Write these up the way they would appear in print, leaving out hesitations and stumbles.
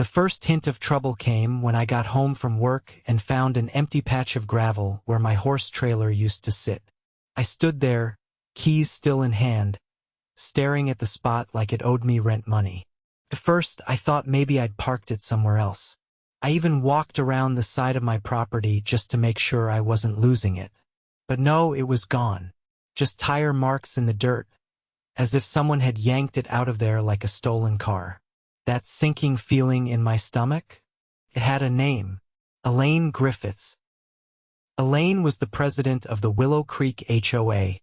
The first hint of trouble came when I got home from work and found an empty patch of gravel where my horse trailer used to sit. I stood there, keys still in hand, staring at the spot like it owed me rent money. At first, I thought maybe I'd parked it somewhere else. I even walked around the side of my property just to make sure I wasn't losing it. But no, it was gone. Just tire marks in the dirt, as if someone had yanked it out of there like a stolen car. That sinking feeling in my stomach? It had a name. Elaine Griffiths. Elaine was the president of the Willow Creek HOA,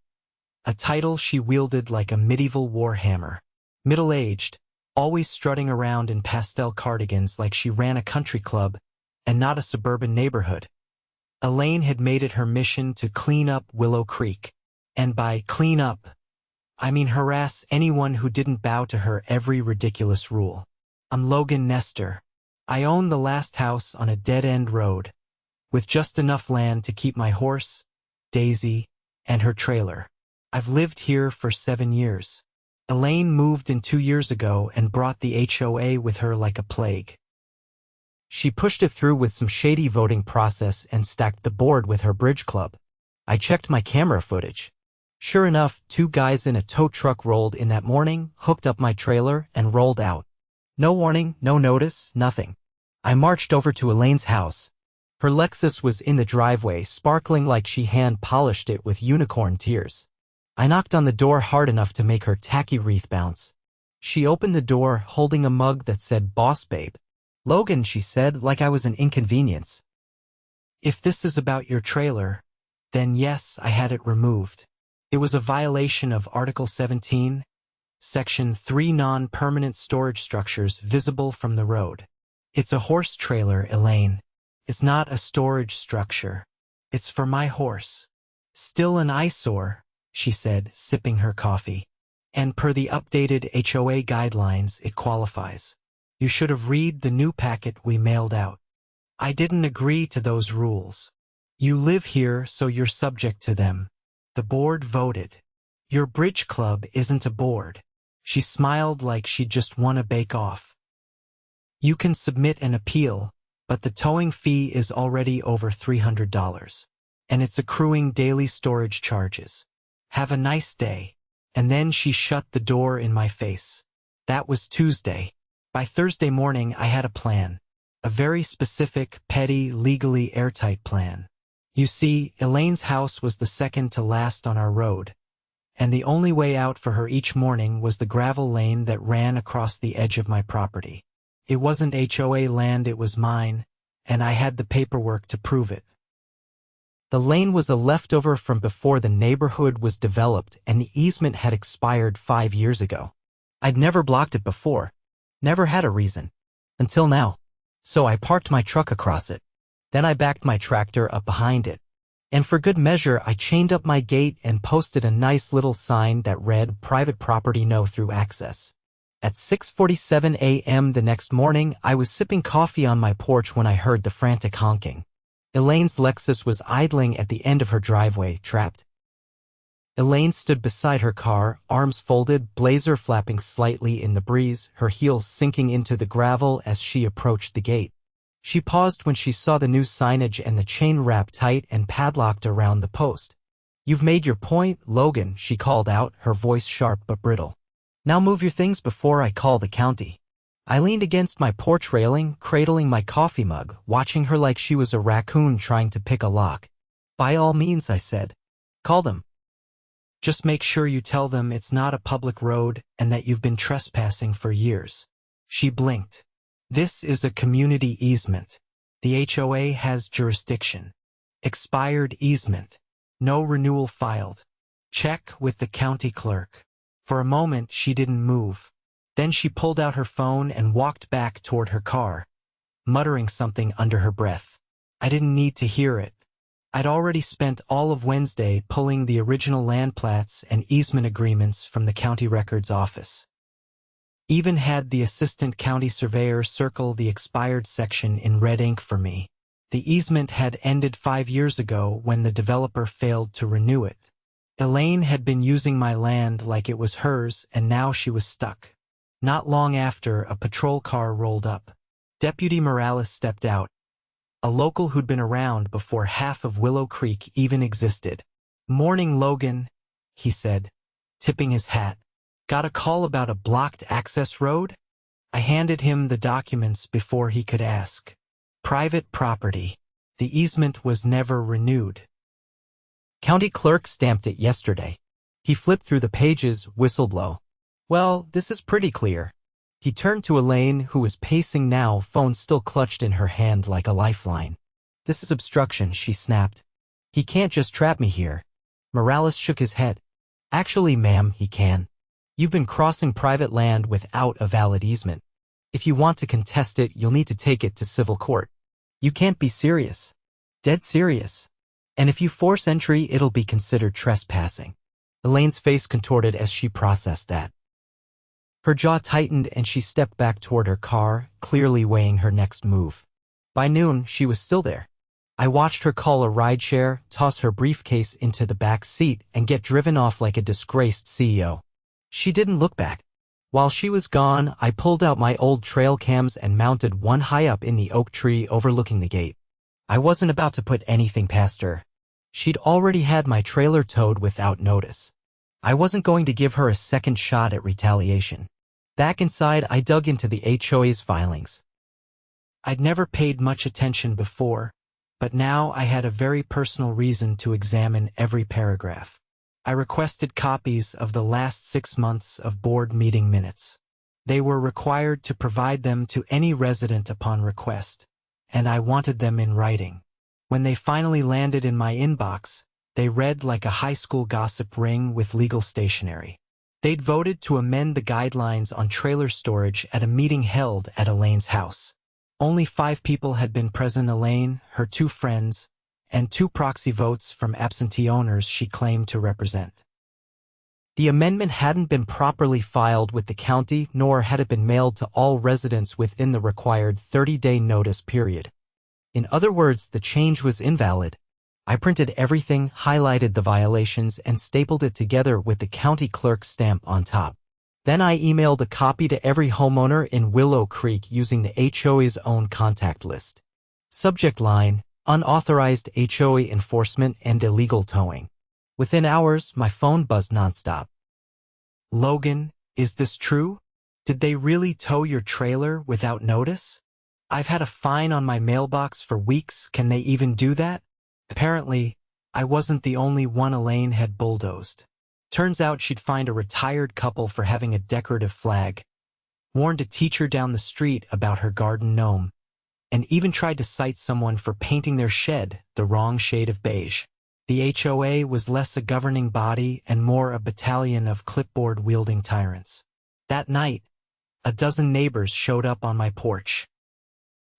a title she wielded like a medieval warhammer. Middle-aged, always strutting around in pastel cardigans like she ran a country club and not a suburban neighborhood. Elaine had made it her mission to clean up Willow Creek. And by clean up, I mean harass anyone who didn't bow to her every ridiculous rule. I'm Logan Nestor. I own the last house on a dead-end road, with just enough land to keep my horse, Daisy, and her trailer. I've lived here for 7 years. Elaine moved in 2 years ago and brought the HOA with her like a plague. She pushed it through with some shady voting process and stacked the board with her bridge club. I checked my camera footage. Sure enough, 2 guys in a tow truck rolled in that morning, hooked up my trailer, and rolled out. No warning, no notice, nothing. I marched over to Elaine's house. Her Lexus was in the driveway, sparkling like she hand-polished it with unicorn tears. I knocked on the door hard enough to make her tacky wreath bounce. She opened the door, holding a mug that said, "Boss Babe." "Logan," she said, like I was an inconvenience. "If this is about your trailer, then yes, I had it removed. It was a violation of Article 17, Section 3 non-permanent storage structures visible from the road. It's a horse trailer, Elaine. It's not a storage structure. It's for my horse." "Still an eyesore," she said, sipping her coffee. "And per the updated HOA guidelines, it qualifies. You should have read the new packet we mailed out." "I didn't agree to those rules." "You live here, so you're subject to them. The board voted. Your bridge club isn't a board." She smiled like she'd just won a bake-off. "You can submit an appeal, but the towing fee is already over $300, and it's accruing daily storage charges. Have a nice day." And then she shut the door in my face. That was Tuesday. By Thursday morning, I had a plan. A very specific, petty, legally airtight plan. You see, Elaine's house was the second to last on our road, and the only way out for her each morning was the gravel lane that ran across the edge of my property. It wasn't HOA land, it was mine, and I had the paperwork to prove it. The lane was a leftover from before the neighborhood was developed, and the easement had expired 5 years ago. I'd never blocked it before, never had a reason, until now. So I parked my truck across it. Then I backed my tractor up behind it. And for good measure, I chained up my gate and posted a nice little sign that read, "Private property, no through access." At 6:47 a.m. the next morning, I was sipping coffee on my porch when I heard the frantic honking. Elaine's Lexus was idling at the end of her driveway, trapped. Elaine stood beside her car, arms folded, blazer flapping slightly in the breeze, her heels sinking into the gravel as she approached the gate. She paused when she saw the new signage and the chain wrapped tight and padlocked around the post. "You've made your point, Logan," she called out, her voice sharp but brittle. "Now move your things before I call the county." I leaned against my porch railing, cradling my coffee mug, watching her like she was a raccoon trying to pick a lock. "By all means," I said. "Call them. Just make sure you tell them it's not a public road and that you've been trespassing for years." She blinked. "This is a community easement. The HOA has jurisdiction. Expired easement. No renewal filed. Check with the county clerk." For a moment, she didn't move. Then she pulled out her phone and walked back toward her car, muttering something under her breath. I didn't need to hear it. I'd already spent all of Wednesday pulling the original land plats and easement agreements from the county records office. Even had the assistant county surveyor circle the expired section in red ink for me. The easement had ended 5 years ago when the developer failed to renew it. Elaine had been using my land like it was hers, and now she was stuck. Not long after, a patrol car rolled up. Deputy Morales stepped out, a local who'd been around before half of Willow Creek even existed. "Morning, Logan," he said, tipping his hat. "Got a call about a blocked access road?" I handed him the documents before he could ask. Private property. The easement was never renewed. County clerk stamped it yesterday. He flipped through the pages, whistled low. "Well, this is pretty clear." He turned to Elaine, who was pacing now, phone still clutched in her hand like a lifeline. "This is obstruction," she snapped. "He can't just trap me here." Morales shook his head. "Actually, ma'am, he can. You've been crossing private land without a valid easement. If you want to contest it, you'll need to take it to civil court. You can't be serious." "Dead serious. And if you force entry, it'll be considered trespassing." Elaine's face contorted as she processed that. Her jaw tightened and she stepped back toward her car, clearly weighing her next move. By noon, she was still there. I watched her call a rideshare, toss her briefcase into the back seat, and get driven off like a disgraced CEO. She didn't look back. While she was gone, I pulled out my old trail cams and mounted one high up in the oak tree overlooking the gate. I wasn't about to put anything past her. She'd already had my trailer towed without notice. I wasn't going to give her a second shot at retaliation. Back inside, I dug into the HOA's filings. I'd never paid much attention before, but now I had a very personal reason to examine every paragraph. I requested copies of the last 6 months of board meeting minutes. They were required to provide them to any resident upon request, and I wanted them in writing. When they finally landed in my inbox, they read like a high school gossip ring with legal stationery. They'd voted to amend the guidelines on trailer storage at a meeting held at Elaine's house. Only 5 people had been present: Elaine, her 2 friends, and 2 proxy votes from absentee owners she claimed to represent. The amendment hadn't been properly filed with the county, nor had it been mailed to all residents within the required 30-day notice period. In other words, the change was invalid. I printed everything, highlighted the violations, and stapled it together with the county clerk's stamp on top. Then I emailed a copy to every homeowner in Willow Creek using the HOA's own contact list. Subject line: unauthorized HOA enforcement and illegal towing. Within hours, my phone buzzed nonstop. "Logan, is this true? Did they really tow your trailer without notice? I've had a fine on my mailbox for weeks. Can they even do that?" Apparently, I wasn't the only one Elaine had bulldozed. Turns out she'd fined a retired couple for having a decorative flag, warned a teacher down the street about her garden gnome, and even tried to cite someone for painting their shed the wrong shade of beige. The HOA was less a governing body and more a battalion of clipboard-wielding tyrants. That night, a dozen neighbors showed up on my porch.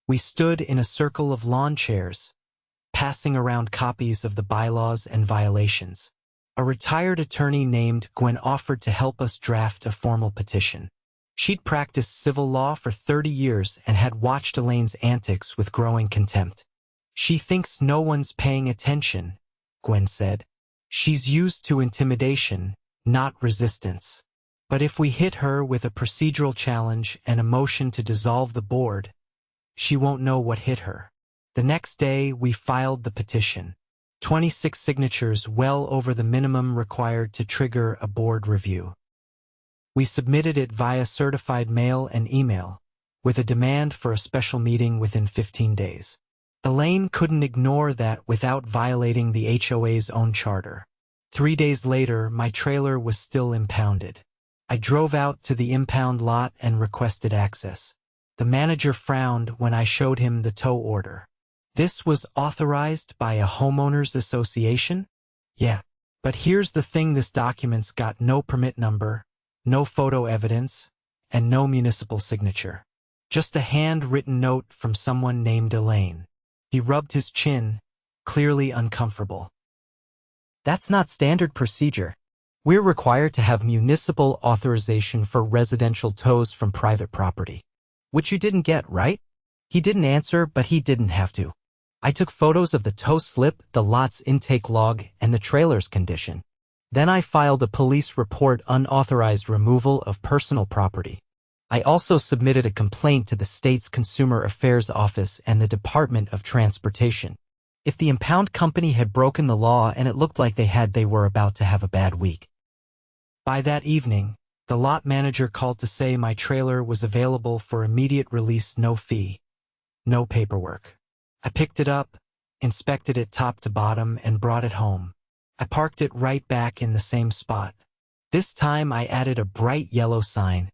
We stood in a circle of lawn chairs, passing around copies of the bylaws and violations. A retired attorney named Gwen offered to help us draft a formal petition. She'd practiced civil law for 30 years and had watched Elaine's antics with growing contempt. "She thinks no one's paying attention," Gwen said. "She's used to intimidation, not resistance. But if we hit her with a procedural challenge and a motion to dissolve the board, she won't know what hit her." The next day, we filed the petition. 26 signatures, well over the minimum required to trigger a board review. We submitted it via certified mail and email, with a demand for a special meeting within 15 days. Elaine couldn't ignore that without violating the HOA's own charter. 3 days later, my trailer was still impounded. I drove out to the impound lot and requested access. The manager frowned when I showed him the tow order. "This was authorized by a homeowners association?" "Yeah. But here's the thing, this document's got no permit number, no photo evidence, and no municipal signature. Just a handwritten note from someone named Elaine." He rubbed his chin, clearly uncomfortable. "That's not standard procedure. We're required to have municipal authorization for residential tows from private property. Which you didn't get, right?" He didn't answer, but he didn't have to. I took photos of the tow slip, the lot's intake log, and the trailer's condition. Then I filed a police report: unauthorized removal of personal property. I also submitted a complaint to the state's Consumer Affairs Office and the Department of Transportation. If the impound company had broken the law and it looked like they were about to have a bad week. By that evening, the lot manager called to say my trailer was available for immediate release, no fee, no paperwork. I picked it up, inspected it top to bottom, and brought it home. I parked it right back in the same spot. This time I added a bright yellow sign,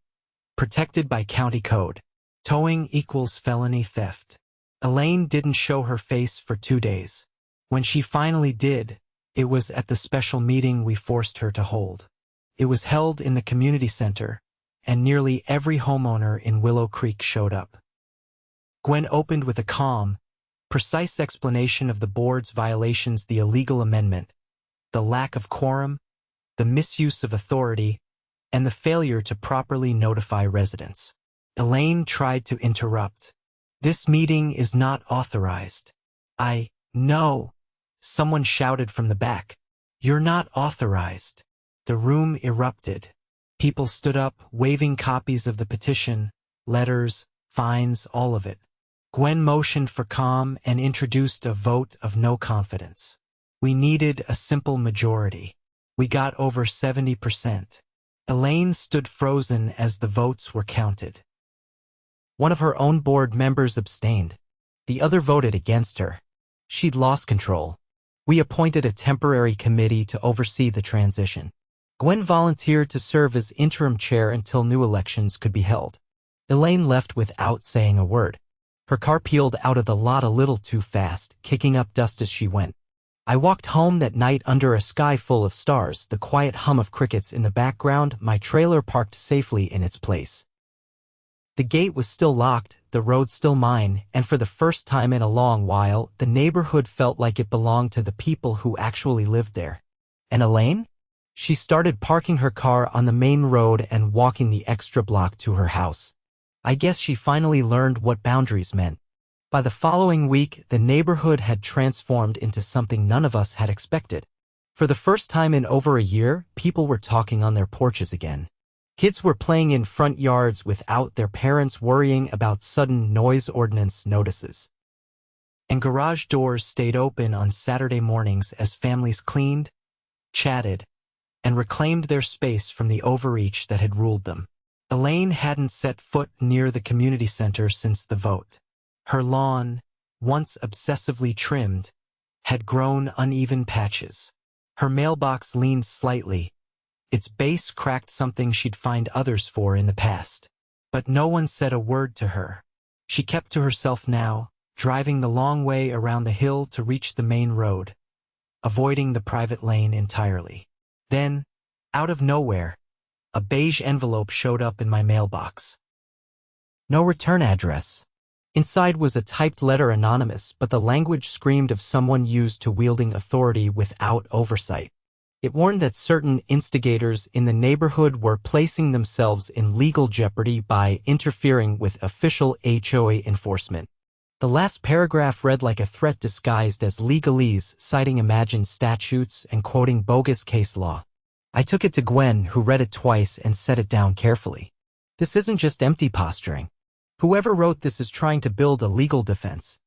protected by county code. Towing equals felony theft. Elaine didn't show her face for 2 days. When she finally did, it was at the special meeting we forced her to hold. It was held in the community center, and nearly every homeowner in Willow Creek showed up. Gwen opened with a calm, precise explanation of the board's violations: the illegal amendment, the lack of quorum, the misuse of authority, and the failure to properly notify residents. Elaine tried to interrupt. "This meeting is not authorized." "I know," someone shouted from the back. "You're not authorized." The room erupted. People stood up, waving copies of the petition, letters, fines, all of it. Gwen motioned for calm and introduced a vote of no confidence. We needed a simple majority. We got over 70%. Elaine stood frozen as the votes were counted. One of her own board members abstained. The other voted against her. She'd lost control. We appointed a temporary committee to oversee the transition. Gwen volunteered to serve as interim chair until new elections could be held. Elaine left without saying a word. Her car peeled out of the lot a little too fast, kicking up dust as she went. I walked home that night under a sky full of stars, the quiet hum of crickets in the background, my trailer parked safely in its place. The gate was still locked, the road still mine, and for the first time in a long while, the neighborhood felt like it belonged to the people who actually lived there. And Elaine? She started parking her car on the main road and walking the extra block to her house. I guess she finally learned what boundaries meant. By the following week, the neighborhood had transformed into something none of us had expected. For the first time in over a year, people were talking on their porches again. Kids were playing in front yards without their parents worrying about sudden noise ordinance notices. And garage doors stayed open on Saturday mornings as families cleaned, chatted, and reclaimed their space from the overreach that had ruled them. Elaine hadn't set foot near the community center since the vote. Her lawn, once obsessively trimmed, had grown uneven patches. Her mailbox leaned slightly. Its base cracked, something she'd fined others for in the past. But no one said a word to her. She kept to herself now, driving the long way around the hill to reach the main road, avoiding the private lane entirely. Then, out of nowhere, a beige envelope showed up in my mailbox. No return address. Inside was a typed letter, anonymous, but the language screamed of someone used to wielding authority without oversight. It warned that certain instigators in the neighborhood were placing themselves in legal jeopardy by interfering with official HOA enforcement. The last paragraph read like a threat disguised as legalese, citing imagined statutes and quoting bogus case law. I took it to Gwen, who read it twice and set it down carefully. This isn't just empty posturing. Whoever wrote this is trying to build a legal defense.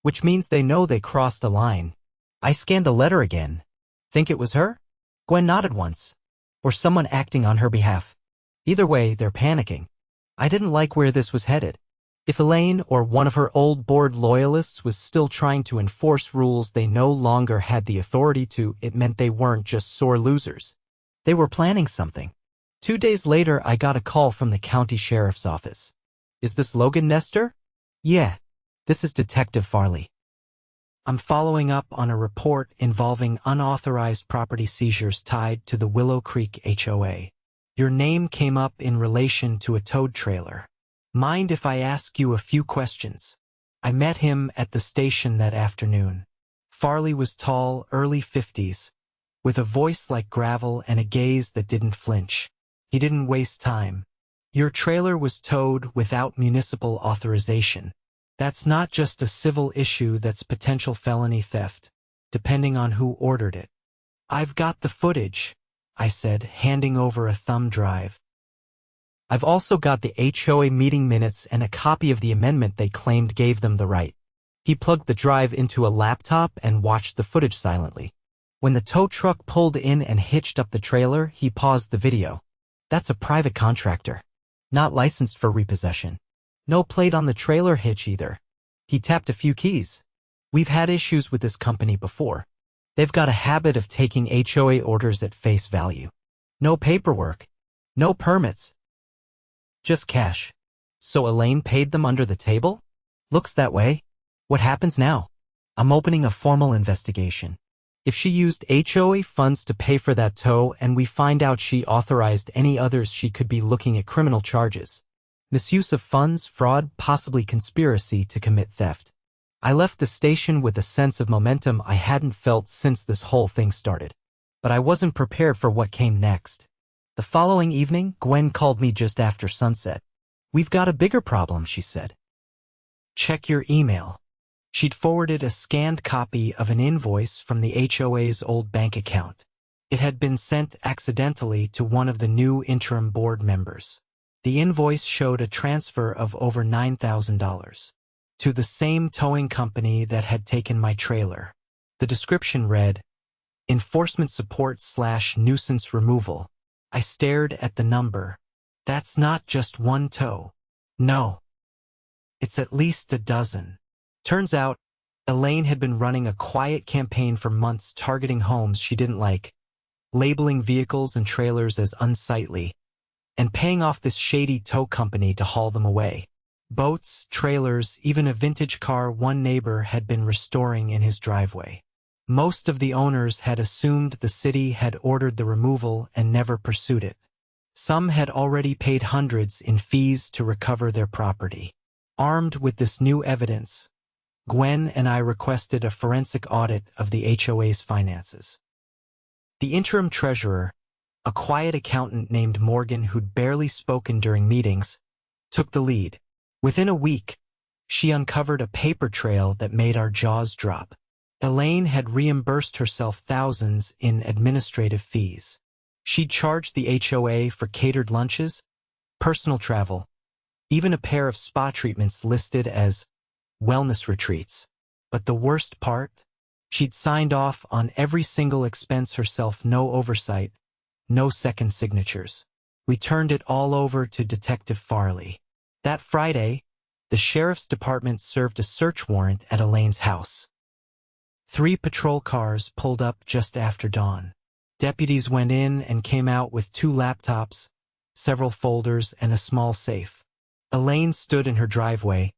Which means they know they crossed a line. I scanned the letter again. Think it was her? Gwen nodded once. Or someone acting on her behalf. Either way, they're panicking. I didn't like where this was headed. If Elaine or one of her old board loyalists was still trying to enforce rules they no longer had the authority to, it meant they weren't just sore losers. They were planning something. 2 days later, I got a call from the county sheriff's office. "Is this Logan Nestor?" "Yeah, this is Detective Farley. I'm following up on a report involving unauthorized property seizures tied to the Willow Creek HOA. Your name came up in relation to a towed trailer. Mind if I ask you a few questions?" I met him at the station that afternoon. Farley was tall, early 50s, with a voice like gravel and a gaze that didn't flinch. He didn't waste time. "Your trailer was towed without municipal authorization. That's not just a civil issue, that's potential felony theft, depending on who ordered it." "I've got the footage," I said, handing over a thumb drive. I've also got the HOA meeting minutes and a copy of the amendment they claimed gave them the right. He plugged the drive into a laptop and watched the footage silently. When the tow truck pulled in and hitched up the trailer, he paused the video. That's a private contractor. Not licensed for repossession. No plate on the trailer hitch either. He tapped a few keys. We've had issues with this company before. They've got a habit of taking HOA orders at face value. No paperwork. No permits. Just cash. So Elaine paid them under the table? Looks that way. What happens now? I'm opening a formal investigation. If she used HOA funds to pay for that tow and we find out she authorized any others, she could be looking at criminal charges. Misuse of funds, fraud, possibly conspiracy to commit theft. I left the station with a sense of momentum I hadn't felt since this whole thing started. But I wasn't prepared for what came next. The following evening, Gwen called me just after sunset. We've got a bigger problem, she said. Check your email. She'd forwarded a scanned copy of an invoice from the HOA's old bank account. It had been sent accidentally to one of the new interim board members. The invoice showed a transfer of over $9,000 to the same towing company that had taken my trailer. The description read, Enforcement Support / Nuisance Removal. I stared at the number. That's not just one tow. No. It's at least a dozen. Turns out, Elaine had been running a quiet campaign for months targeting homes she didn't like, labeling vehicles and trailers as unsightly, and paying off this shady tow company to haul them away. Boats, trailers, even a vintage car one neighbor had been restoring in his driveway. Most of the owners had assumed the city had ordered the removal and never pursued it. Some had already paid hundreds in fees to recover their property. Armed with this new evidence, Gwen and I requested a forensic audit of the HOA's finances. The interim treasurer, a quiet accountant named Morgan who'd barely spoken during meetings, took the lead. Within a week, she uncovered a paper trail that made our jaws drop. Elaine had reimbursed herself thousands in administrative fees. She'd charged the HOA for catered lunches, personal travel, even a pair of spa treatments listed as wellness retreats. But the worst part? She'd signed off on every single expense herself, no oversight, no second signatures. We turned it all over to Detective Farley. That Friday, the sheriff's department served a search warrant at Elaine's house. 3 patrol cars pulled up just after dawn. Deputies went in and came out with 2 laptops, several folders, and a small safe. Elaine stood in her driveway,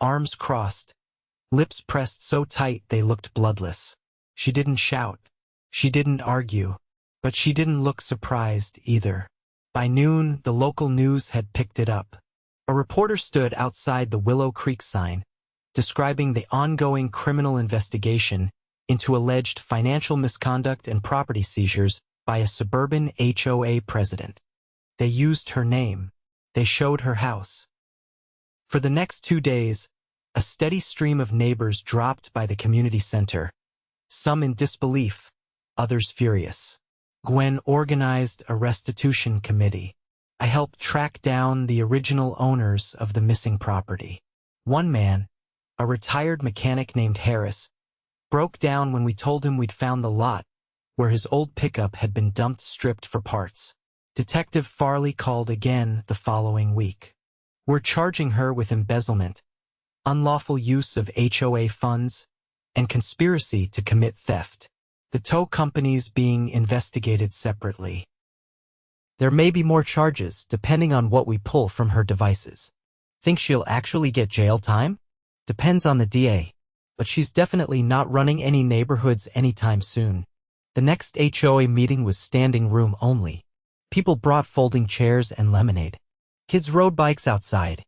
arms crossed, lips pressed so tight they looked bloodless. She didn't shout. She didn't argue. But she didn't look surprised either. By noon, the local news had picked it up. A reporter stood outside the Willow Creek sign, describing the ongoing criminal investigation into alleged financial misconduct and property seizures by a suburban HOA president. They used her name. They showed her house. For the next 2 days, a steady stream of neighbors dropped by the community center, some in disbelief, others furious. Gwen organized a restitution committee. I helped track down the original owners of the missing property. One man, a retired mechanic named Harris, broke down when we told him we'd found the lot where his old pickup had been dumped, stripped for parts. Detective Farley called again the following week. We're charging her with embezzlement, unlawful use of HOA funds, and conspiracy to commit theft. The tow companies being investigated separately. There may be more charges depending on what we pull from her devices. Think she'll actually get jail time? Depends on the DA. But she's definitely not running any neighborhoods anytime soon. The next HOA meeting was standing room only. People brought folding chairs and lemonade. Kids rode bikes outside.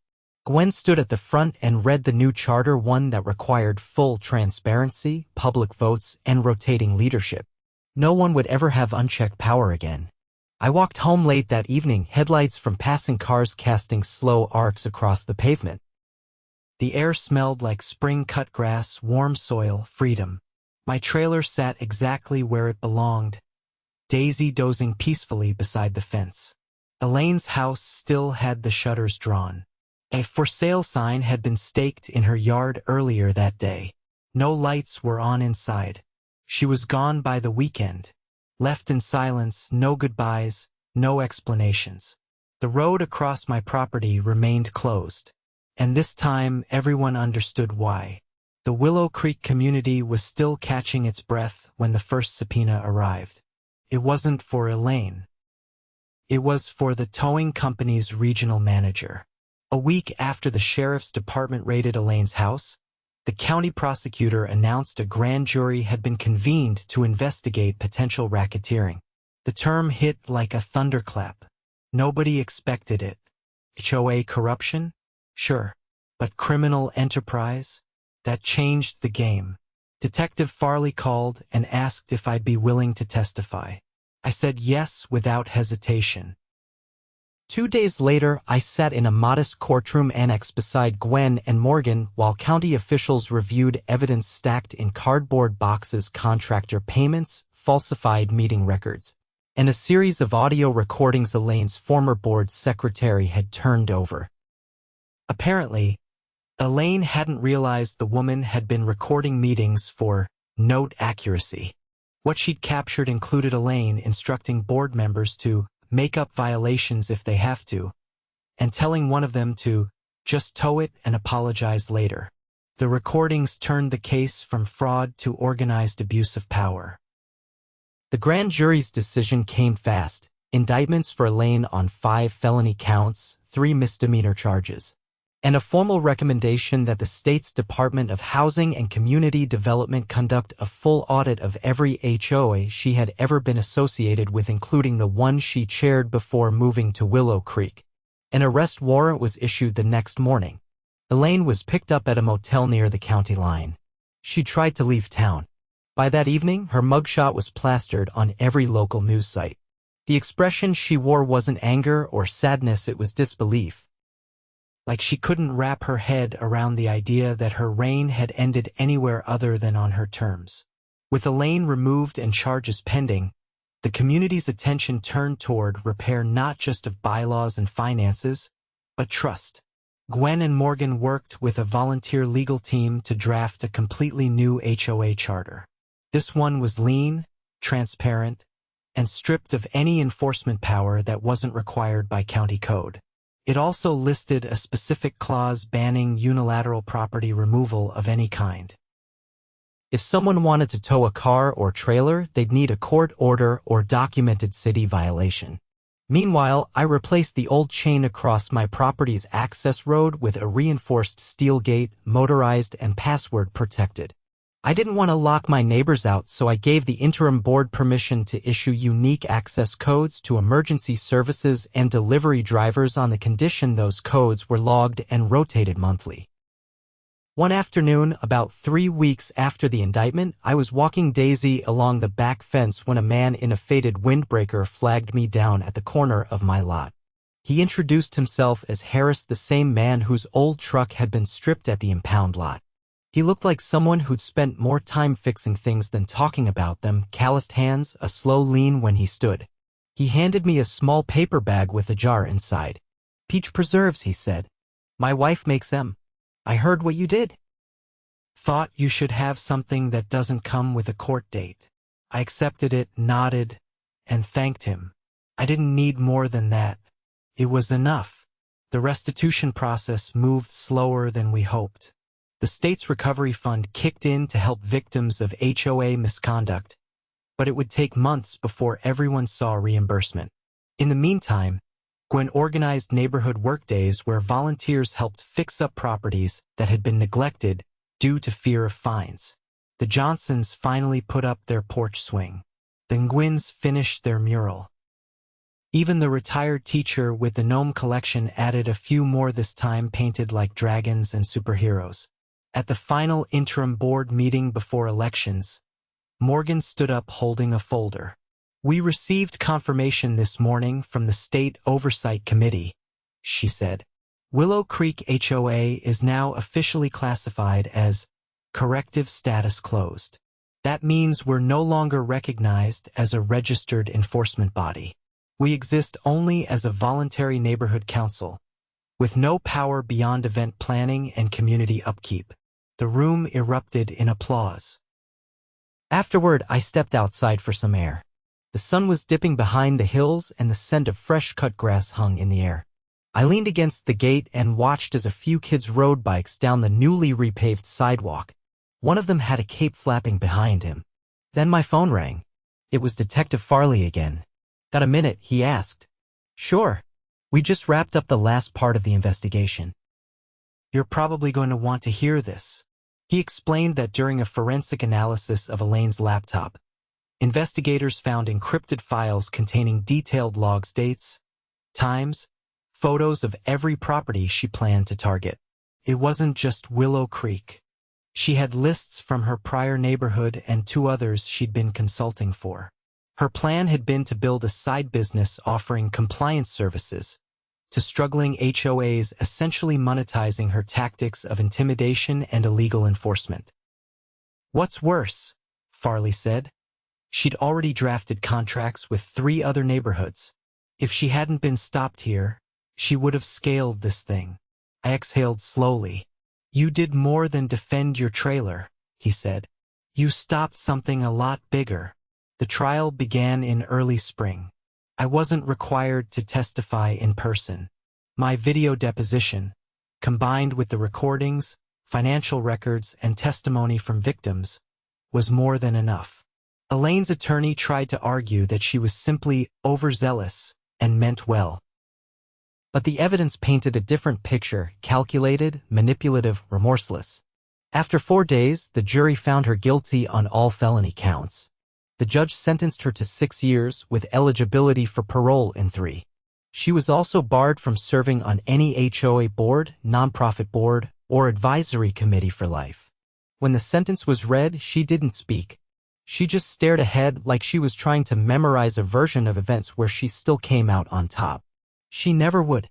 Gwen stood at the front and read the new charter, one that required full transparency, public votes, and rotating leadership. No one would ever have unchecked power again. I walked home late that evening, headlights from passing cars casting slow arcs across the pavement. The air smelled like spring-cut grass, warm soil, freedom. My trailer sat exactly where it belonged, Daisy dozing peacefully beside the fence. Elaine's house still had the shutters drawn. A for sale sign had been staked in her yard earlier that day. No lights were on inside. She was gone by the weekend. Left in silence, no goodbyes, no explanations. The road across my property remained closed. And this time, everyone understood why. The Willow Creek community was still catching its breath when the first subpoena arrived. It wasn't for Elaine. It was for the towing company's regional manager. A week after the sheriff's department raided Elaine's house, the county prosecutor announced a grand jury had been convened to investigate potential racketeering. The term hit like a thunderclap. Nobody expected it. HOA corruption? Sure. But criminal enterprise? That changed the game. Detective Farley called and asked if I'd be willing to testify. I said yes without hesitation. 2 days later, I sat in a modest courtroom annex beside Gwen and Morgan while county officials reviewed evidence stacked in cardboard boxes, contractor payments, falsified meeting records, and a series of audio recordings Elaine's former board secretary had turned over. Apparently, Elaine hadn't realized the woman had been recording meetings for note accuracy. What she'd captured included Elaine instructing board members to make up violations if they have to, and telling one of them to just tow it and apologize later. The recordings turned the case from fraud to organized abuse of power. The grand jury's decision came fast. Indictments for Elaine on 5 felony counts, 3 misdemeanor charges, and a formal recommendation that the state's Department of Housing and Community Development conduct a full audit of every HOA she had ever been associated with, including the one she chaired before moving to Willow Creek. An arrest warrant was issued the next morning. Elaine was picked up at a motel near the county line. She tried to leave town. By that evening, her mugshot was plastered on every local news site. The expression she wore wasn't anger or sadness, it was disbelief. Like she couldn't wrap her head around the idea that her reign had ended anywhere other than on her terms. With Elaine removed and charges pending, the community's attention turned toward repair not just of bylaws and finances, but trust. Gwen and Morgan worked with a volunteer legal team to draft a completely new HOA charter. This one was lean, transparent, and stripped of any enforcement power that wasn't required by county code. It also listed a specific clause banning unilateral property removal of any kind. If someone wanted to tow a car or trailer, they'd need a court order or documented city violation. Meanwhile, I replaced the old chain across my property's access road with a reinforced steel gate, motorized and password protected. I didn't want to lock my neighbors out, so I gave the interim board permission to issue unique access codes to emergency services and delivery drivers on the condition those codes were logged and rotated monthly. One afternoon, about 3 weeks after the indictment, I was walking Daisy along the back fence when a man in a faded windbreaker flagged me down at the corner of my lot. He introduced himself as Harris, the same man whose old truck had been stripped at the impound lot. He looked like someone who'd spent more time fixing things than talking about them, calloused hands, a slow lean when he stood. He handed me a small paper bag with a jar inside. "Peach preserves," he said. "My wife makes them. I heard what you did. Thought you should have something that doesn't come with a court date." I accepted it, nodded, and thanked him. I didn't need more than that. It was enough. The restitution process moved slower than we hoped. The state's recovery fund kicked in to help victims of HOA misconduct, but it would take months before everyone saw reimbursement. In the meantime, Gwen organized neighborhood workdays where volunteers helped fix up properties that had been neglected due to fear of fines. The Johnsons finally put up their porch swing. The Nguyen's finished their mural. Even the retired teacher with the gnome collection added a few more, this time painted like dragons and superheroes. At the final interim board meeting before elections, Morgan stood up holding a folder. "We received confirmation this morning from the State Oversight Committee," she said. "Willow Creek HOA is now officially classified as corrective status closed. That means we're no longer recognized as a registered enforcement body. We exist only as a voluntary neighborhood council, with no power beyond event planning and community upkeep. The room erupted in applause. Afterward, I stepped outside for some air. The sun was dipping behind the hills and the scent of fresh-cut grass hung in the air. I leaned against the gate and watched as a few kids rode bikes down the newly repaved sidewalk. One of them had a cape flapping behind him. Then my phone rang. It was Detective Farley again. "Got a minute?" he asked. "Sure. We just wrapped up the last part of the investigation." "You're probably going to want to hear this." He explained that during a forensic analysis of Elaine's laptop, investigators found encrypted files containing detailed logs, dates, times, photos of every property she planned to target. It wasn't just Willow Creek. She had lists from her prior neighborhood and 2 others she'd been consulting for. Her plan had been to build a side business offering compliance services to struggling HOAs, essentially monetizing her tactics of intimidation and illegal enforcement. "What's worse," Farley said, "she'd already drafted contracts with 3 other neighborhoods. If she hadn't been stopped here, she would have scaled this thing." I exhaled slowly. "You did more than defend your trailer," he said. "You stopped something a lot bigger." The trial began in early spring. I wasn't required to testify in person. My video deposition, combined with the recordings, financial records, and testimony from victims, was more than enough. Elaine's attorney tried to argue that she was simply overzealous and meant well. But the evidence painted a different picture: calculated, manipulative, remorseless. After 4 days, the jury found her guilty on all felony counts. The judge sentenced her to 6 years with eligibility for parole in 3. She was also barred from serving on any HOA board, nonprofit board, or advisory committee for life. When the sentence was read, she didn't speak. She just stared ahead like she was trying to memorize a version of events where she still came out on top. She never would.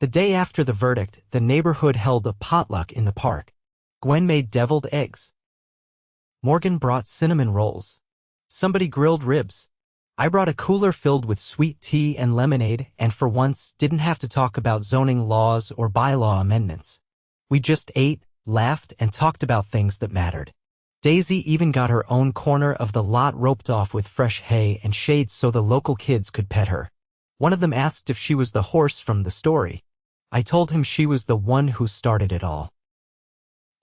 The day after the verdict, the neighborhood held a potluck in the park. Gwen made deviled eggs. Morgan brought cinnamon rolls. Somebody grilled ribs. I brought a cooler filled with sweet tea and lemonade, and for once didn't have to talk about zoning laws or bylaw amendments. We just ate, laughed, and talked about things that mattered. Daisy even got her own corner of the lot roped off with fresh hay and shades so the local kids could pet her. One of them asked if she was the horse from the story. I told him she was the one who started it all.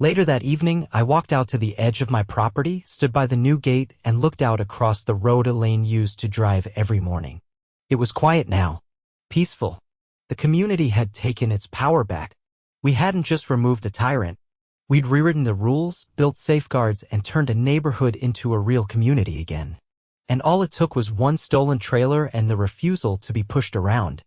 Later that evening, I walked out to the edge of my property, stood by the new gate, and looked out across the road Elaine used to drive every morning. It was quiet now. Peaceful. The community had taken its power back. We hadn't just removed a tyrant. We'd rewritten the rules, built safeguards, and turned a neighborhood into a real community again. And all it took was one stolen trailer and the refusal to be pushed around.